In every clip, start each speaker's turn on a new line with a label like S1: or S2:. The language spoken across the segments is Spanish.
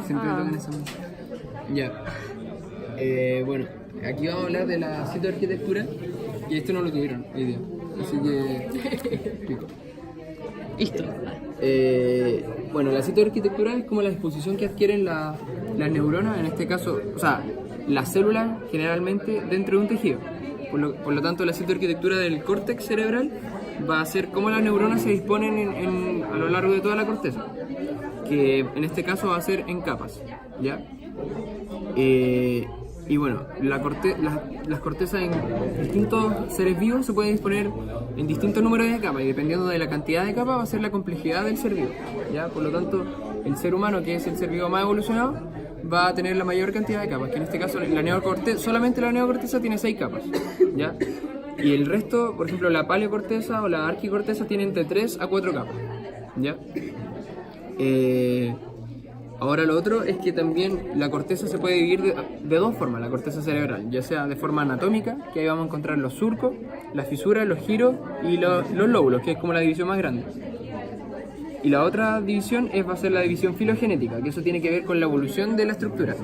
S1: Siempre tocan esa música. Ya. Bueno, aquí vamos a hablar de la citoarquitectura y esto no lo tuvieron hoy día. Así que... pico.
S2: Listo.
S1: Bueno, la citoarquitectura es como la disposición que adquieren las neuronas, en este caso, o sea, las células generalmente dentro de un tejido. Por lo tanto, la citoarquitectura del córtex cerebral va a ser cómo las neuronas se disponen a lo largo de toda la corteza, que en este caso va a ser en capas, ¿ya? Y bueno, las cortezas en distintos seres vivos se pueden disponer en distintos números de capas y dependiendo de la cantidad de capas va a ser la complejidad del ser vivo, ¿ya? Por lo tanto, el ser humano, que es el ser vivo más evolucionado, va a tener la mayor cantidad de capas, que en este caso solamente la neocorteza tiene 6 capas, ¿ya? Y el resto, por ejemplo, la paleocorteza o la arquicorteza tienen entre 3 a 4 capas, ¿ya? Ahora lo otro es que también la corteza se puede dividir de dos formas, la corteza cerebral, ya sea de forma anatómica, que ahí vamos a encontrar los surcos, las fisuras, los giros y los lóbulos, que es como la división más grande. Y la otra división va a ser la división filogenética, que eso tiene que ver con la evolución de la estructura.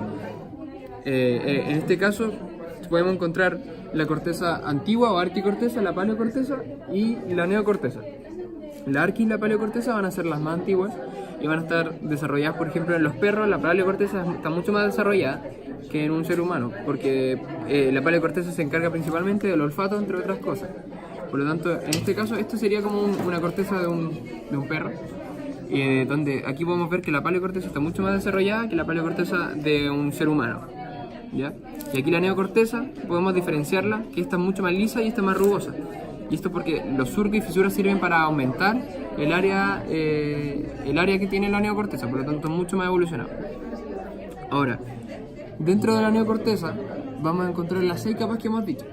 S1: En este caso podemos encontrar la corteza antigua o arquicorteza, la paleocorteza y la neocorteza. La arqui y la paleocorteza van a ser las más antiguas y van a estar desarrolladas, por ejemplo, en los perros. La paleocorteza está mucho más desarrollada que en un ser humano, porque la paleocorteza se encarga principalmente del olfato, entre otras cosas. Por lo tanto, en este caso, esto sería como una corteza de un perro, donde aquí podemos ver que la paleocorteza está mucho más desarrollada que la paleocorteza de un ser humano, ¿ya? Y aquí la neocorteza podemos diferenciarla, que esta es mucho más lisa y esta es más rugosa. Y esto porque los surcos y fisuras sirven para aumentar el área que tiene la neocorteza, por lo tanto es mucho más evolucionado. Ahora, dentro de la neocorteza vamos a encontrar las 6 capas que hemos dicho.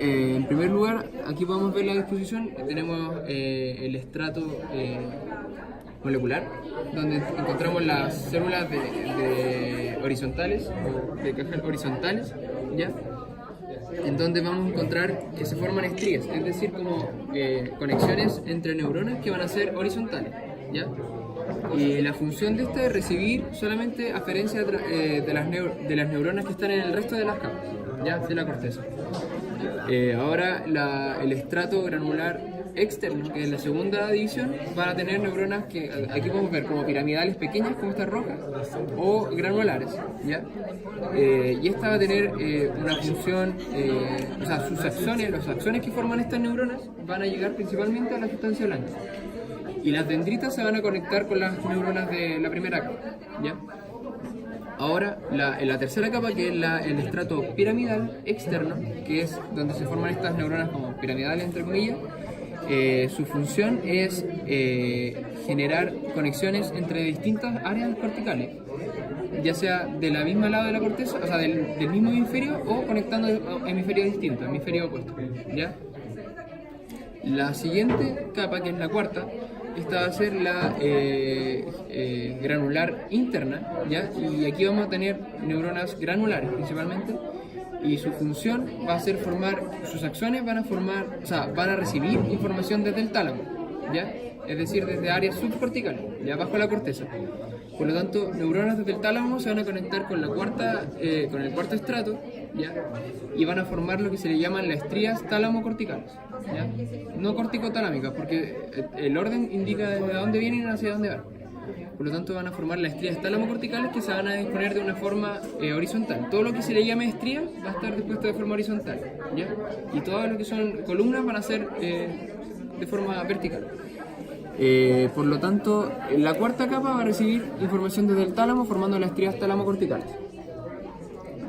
S1: En primer lugar, aquí podemos ver la disposición, tenemos el estrato molecular, donde encontramos las células de horizontales o de cajas horizontales, ¿ya? En donde vamos a encontrar que se forman estrías, es decir, como conexiones entre neuronas que van a ser horizontales, ¿ya? Y la función de esta es recibir solamente aferencia de las neuronas que están en el resto de las capas, ¿ya? De la corteza. Ahora el estrato granular externo, que es la segunda división, van a tener neuronas que aquí podemos ver como piramidales pequeñas, como estas rojas, o granulares, ¿ya? Y esta va a tener una función, o sea, los axones que forman estas neuronas van a llegar principalmente a la sustancia blanca. Y las dendritas se van a conectar con las neuronas de la primera capa, ¿ya? Ahora, en la tercera capa, que es el estrato piramidal externo, que es donde se forman estas neuronas como piramidales, entre comillas, su función es generar conexiones entre distintas áreas corticales, ya sea de la misma lado de la corteza, o sea, del mismo hemisferio, o conectando hemisferios distintos, hemisferio opuesto, ¿ya? La siguiente capa, que es la cuarta, esta va a ser la granular interna, ¿ya? Y aquí vamos a tener neuronas granulares principalmente, y su función va a ser sus axones van a recibir información desde el tálamo, ¿ya? Es decir, desde áreas subcorticales, ya bajo la corteza. Por lo tanto, neuronas desde el tálamo se van a conectar con el cuarto estrato, ¿ya? Y van a formar lo que se le llaman las estrías tálamo-corticales, ¿ya? No corticotalámicas, porque el orden indica desde dónde vienen y hacia dónde van. Por lo tanto, van a formar las estrías tálamo-corticales que se van a disponer de una forma horizontal. Todo lo que se le llame estría va a estar dispuesto de forma horizontal, ¿ya? Y todo lo que son columnas van a ser de forma vertical. Por lo tanto, la cuarta capa va a recibir información desde el tálamo formando las estrías tálamo-corticales.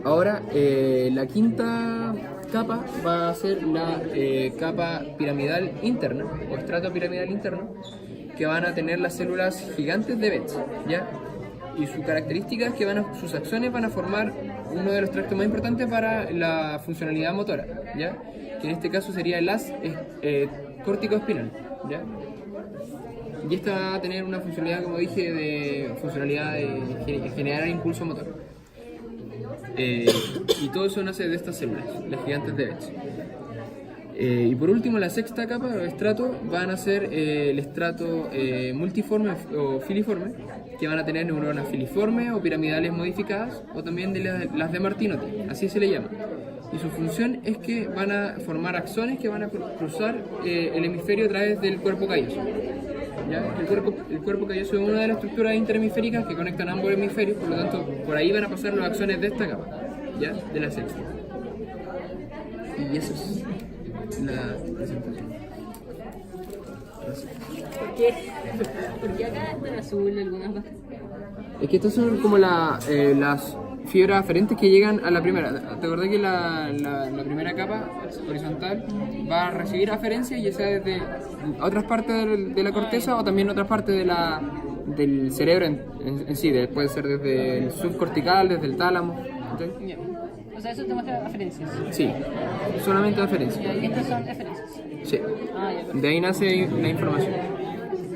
S1: Ahora, la quinta capa va a ser la capa piramidal interna o estrato piramidal interno, que van a tener las células gigantes de Betz, ¿ya? Y su característica es que sus axones van a formar uno de los tractos más importantes para la funcionalidad motora, ¿ya? Que en este caso sería el haz córtico-espinal, ¿ya? Y esta va a tener una funcionalidad, como dije, de generar impulso motor. Y todo eso nace de estas células, las gigantes de Betz. Y por último, la sexta capa o estrato van a ser el estrato multiforme o filiforme, que van a tener neuronas filiformes o piramidales modificadas, o también de las de Martinotti, así se le llama. Y su función es que van a formar axones que van a cruzar el hemisferio a través del cuerpo calloso. ¿Ya? El cuerpo calloso es una de las estructuras interhemisféricas que conectan ambos hemisferios, por lo tanto, por ahí van a pasar los axones de esta capa, ¿ya? De la sexta. Y eso es la presentación.
S2: ¿Por qué acá está en azul algunas bajas?
S1: Es que estas son como las fibras aferentes que llegan a la primera. ¿Te acordás que la primera capa horizontal va a recibir aferencia, ya sea desde otras partes de la corteza o también otras partes del cerebro en sí? Puede ser desde el subcortical, desde el tálamo. ¿Okay?
S2: Ya. O sea, eso te muestra referencias.
S1: Sí, solamente aferencia.
S2: Y estas son referencias.
S1: Sí.
S2: Ah, ya, perfecto.
S1: De ahí nace la información.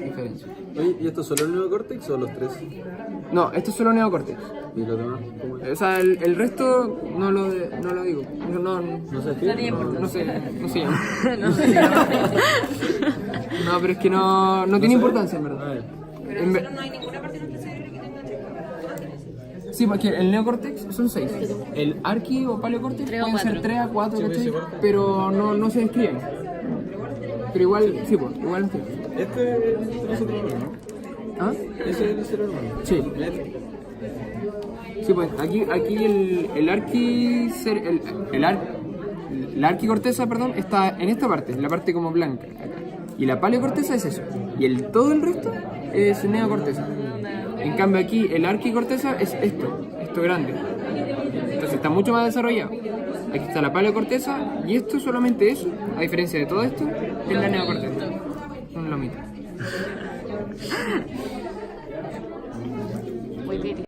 S1: Diferencia.
S3: Oye, ¿y esto es solo el neocórtex o los tres?
S1: No, esto es solo neocórtex.
S3: ¿Y los demás? ¿Cómo es?
S1: O sea, el resto no lo digo. No
S3: No sé qué.
S2: No tiene
S1: no se llama.
S2: No se llama.
S1: No, pero es que no tiene importancia, en verdad.
S4: Pero nosotros no hay ninguna parte de nuestro cerebro que tenga tres.
S1: Sí, porque el neocórtex son 6. El arqui o paleocórtex
S2: Tres o
S1: pueden ser
S2: cuatro.
S1: 3 a 4,
S3: Sí,
S1: ¿cachai?
S3: sí, cuatro.
S1: Pero no se describen. Pero igual, sí, pues, igual entiendo.
S3: Este es el cerebro humano.
S1: ¿Ah?
S3: Ese es el cerebro humano.
S1: Sí. Sí, pues aquí la arquicorteza, perdón, está en esta parte, en la parte como blanca. Acá. Y la paleocorteza es eso. Y todo el resto es neocorteza. En cambio aquí el arquicorteza es esto grande. Entonces está mucho más desarrollado. Aquí está la paleocorteza y esto solamente eso, a diferencia de todo esto, es la neocorteza. Un lomito.
S2: Muy bien.